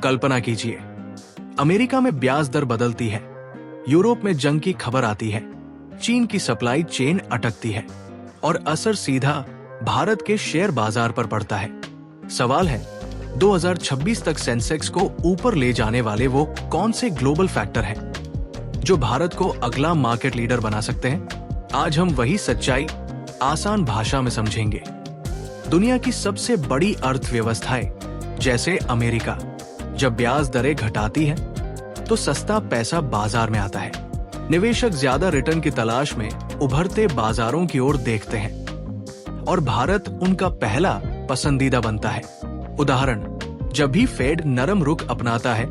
कल्पना कीजिए, अमेरिका में ब्याज दर बदलती है, यूरोप में जंग की खबर आती है, चीन की सप्लाई चेन अटकती है और असर सीधा भारत के शेयर बाजार पर पड़ता है। सवाल है, 2026 तक सेंसेक्स को ऊपर ले जाने वाले वो कौन से ग्लोबल फैक्टर हैं जो भारत को अगला मार्केट लीडर बना सकते हैं? आज हम वही सच्चाई आसान भाषा में समझेंगे। दुनिया की सबसे बड़ी अर्थव्यवस्थाएं जैसे अमेरिका जब ब्याज दरें घटाती है तो सस्ता पैसा बाजार में आता है। निवेशक ज्यादा रिटर्न की तलाश में उभरते बाजारों की ओर देखते हैं और भारत उनका पहला पसंदीदा बनता है। उदाहरण, जब भी फेड नरम रुख अपनाता है,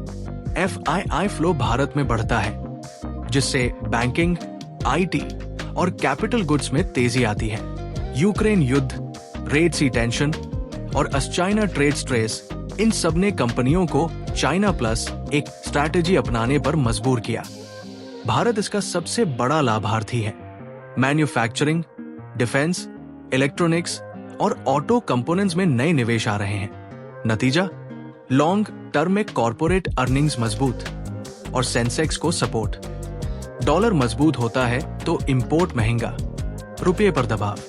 FII फ्लो भारत में बढ़ता है, जिससे बैंकिंग, IT और कैपिटल गुड्स में तेजी आती है। यूक्रेन युद्ध, रेड सी टेंशन और चाइना ट्रेड स्ट्रेस, इन सब ने कंपनियों को चाइना प्लस एक स्ट्रैटेजी अपनाने पर मजबूर किया। भारत इसका सबसे बड़ा लाभार्थी है। मैन्युफैक्चरिंग, डिफेंस, इलेक्ट्रॉनिक्स और ऑटो कंपोनेंट्स में नए निवेश आ रहे हैं। नतीजा, लॉन्ग टर्म में कॉर्पोरेट अर्निंग्स मजबूत और सेंसेक्स को सपोर्ट। डॉलर मजबूत होता है तो इंपोर्ट महंगा, रुपये पर दबाव।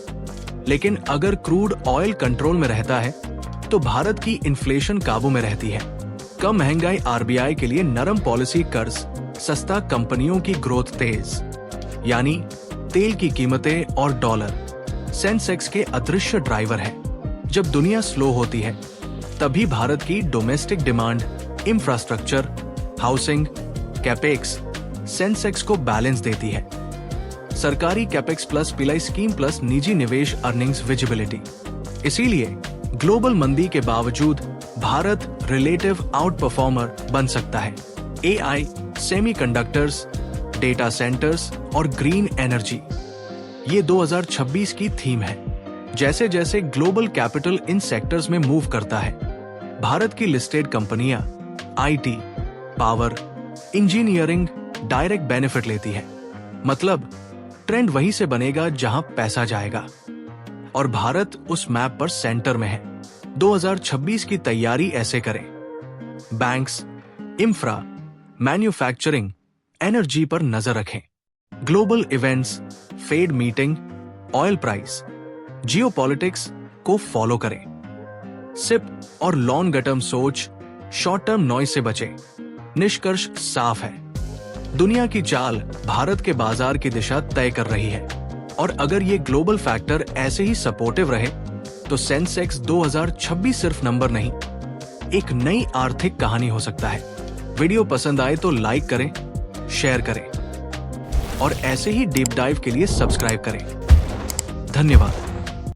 लेकिन अगर क्रूड ऑयल कंट्रोल में रहता है तो भारत की इन्फ्लेशन काबू में रहती है। कम महंगाई, RBI के लिए नरम पॉलिसी, कर्ज सस्ता, कंपनियों की ग्रोथ तेज। यानी तेल की कीमतें और डॉलर सेंसेक्स के अदृश्य ड्राइवर है। जब दुनिया स्लो होती है तभी भारत की domestic demand, infrastructure, housing, capex Sensex को बैलेंस देती है। सरकारी कैपेक्स प्लस पिलाई स्कीम प्लस निजी निवेश अर्निंग्स विजिबिलिटी। इसीलिए ग्लोबल मंदी के बावजूद भारत रिलेटिव आउट परफॉर्मर बन सकता है। AI, सेमीकंडक्टर्स, डेटा सेंटर्स और ग्रीन एनर्जी ये 2026 की थीम है। जैसे जैसे ग्लोबल कैपिटल इन सेक्टर्स में मूव करता है, भारत की लिस्टेड कंपनियां IT, power, engineering direct benefit लेती है। मतलब ट्रेंड वहीं से बनेगा जहां पैसा जाएगा और भारत उस मैप पर सेंटर में है। 2026 की तैयारी ऐसे करें। बैंक्स, इंफ्रा, मैन्युफैक्चरिंग, एनर्जी पर नजर रखें। Global events, fade meeting, oil price, geopolitics को फॉलो करें। सिप और लॉन्ग टर्म सोच, शॉर्ट टर्म नॉइज से बचें। निष्कर्ष साफ है, दुनिया की चाल भारत के बाजार की दिशा तय कर रही है और अगर ये ग्लोबल फैक्टर ऐसे ही सपोर्टिव रहे तो सेंसेक्स 2026 सिर्फ नंबर नहीं, एक नई आर्थिक कहानी हो सकता है। वीडियो पसंद आए तो लाइक करें, शेयर करें और ऐसे ही डीप डाइव के लिए सब्सक्राइब करें। धन्यवाद।